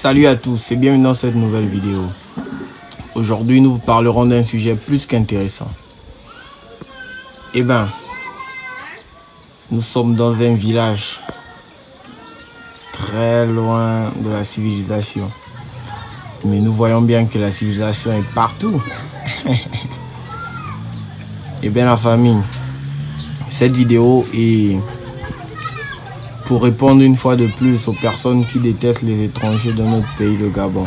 Salut à tous et bienvenue dans cette nouvelle vidéo. Aujourd'hui, nous vous parlerons d'un sujet plus qu'intéressant. Eh ben, nous sommes dans un village très loin de la civilisation. Mais nous voyons bien que la civilisation est partout. Eh bien, la famille, cette vidéo est pour répondre une fois de plus aux personnes qui détestent les étrangers de notre pays, le Gabon.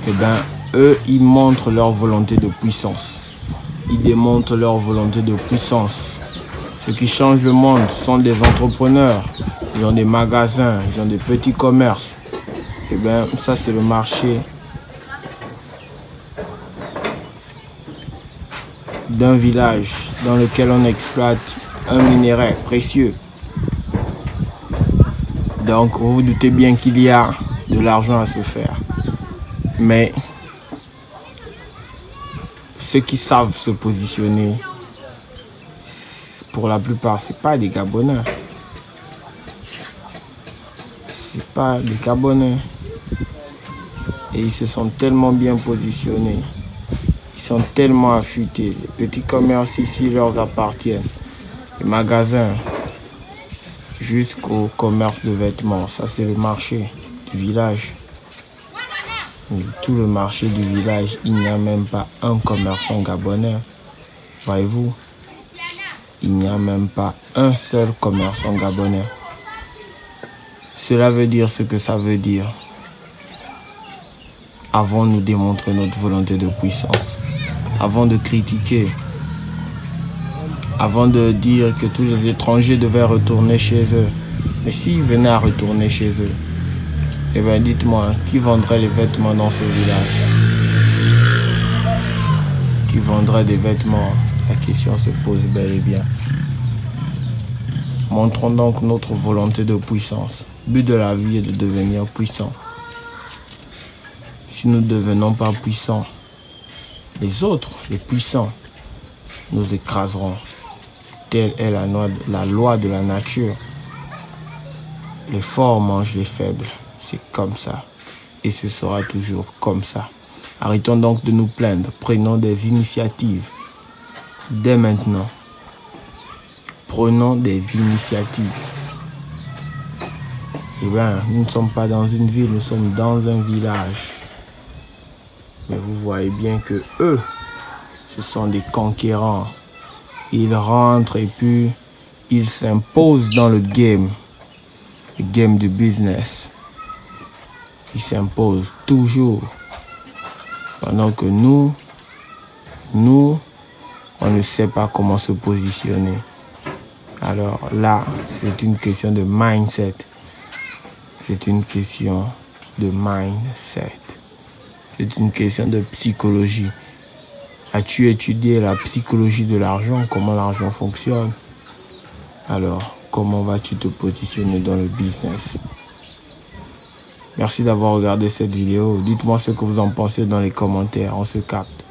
Eh bien, eux, ils montrent leur volonté de puissance. Ils démontrent leur volonté de puissance. Ce qui change le monde sont des entrepreneurs. Ils ont des magasins, ils ont des petits commerces. Eh bien, ça, c'est le marché d'un village dans lequel on exploite un minerai précieux. Donc, vous vous doutez bien qu'il y a de l'argent à se faire. Mais ceux qui savent se positionner, pour la plupart, c'est pas des Gabonais. C'est pas des Gabonais. Et ils se sont tellement bien positionnés. Ils sont tellement affûtés. Les petits commerces ici leur appartiennent. Les magasins, jusqu'au commerce de vêtements. Ça, c'est le marché du village. Et tout le marché du village, il n'y a même pas un commerçant gabonais. Voyez-vous, il n'y a même pas un seul commerçant gabonais. Cela veut dire ce que ça veut dire. Avant de nous démontrer notre volonté de puissance, avant de critiquer, avant de dire que tous les étrangers devaient retourner chez eux. Mais s'ils venaient à retourner chez eux, eh bien dites-moi, qui vendrait les vêtements dans ce village? Qui vendrait des vêtements? La question se pose bel et bien. Montrons donc notre volonté de puissance. Le but de la vie est de devenir puissant. Si nous ne devenons pas puissants, les autres, les puissants, nous écraseront. Telle est la loi de la nature. Les forts mangent les faibles. C'est comme ça. Et ce sera toujours comme ça. Arrêtons donc de nous plaindre. Prenons des initiatives. Dès maintenant. Prenons des initiatives. Eh bien, nous ne sommes pas dans une ville, nous sommes dans un village. Mais vous voyez bien que eux, ce sont des conquérants. Ils rentrent et puis ils s'imposent dans le game du business. Ils s'imposent toujours. Pendant que nous, on ne sait pas comment se positionner. Alors là, c'est une question de mindset. C'est une question de mindset. C'est une question de psychologie. As-tu étudié la psychologie de l'argent, comment l'argent fonctionne? Alors, comment vas-tu te positionner dans le business? Merci d'avoir regardé cette vidéo. Dites-moi ce que vous en pensez dans les commentaires. On se capte.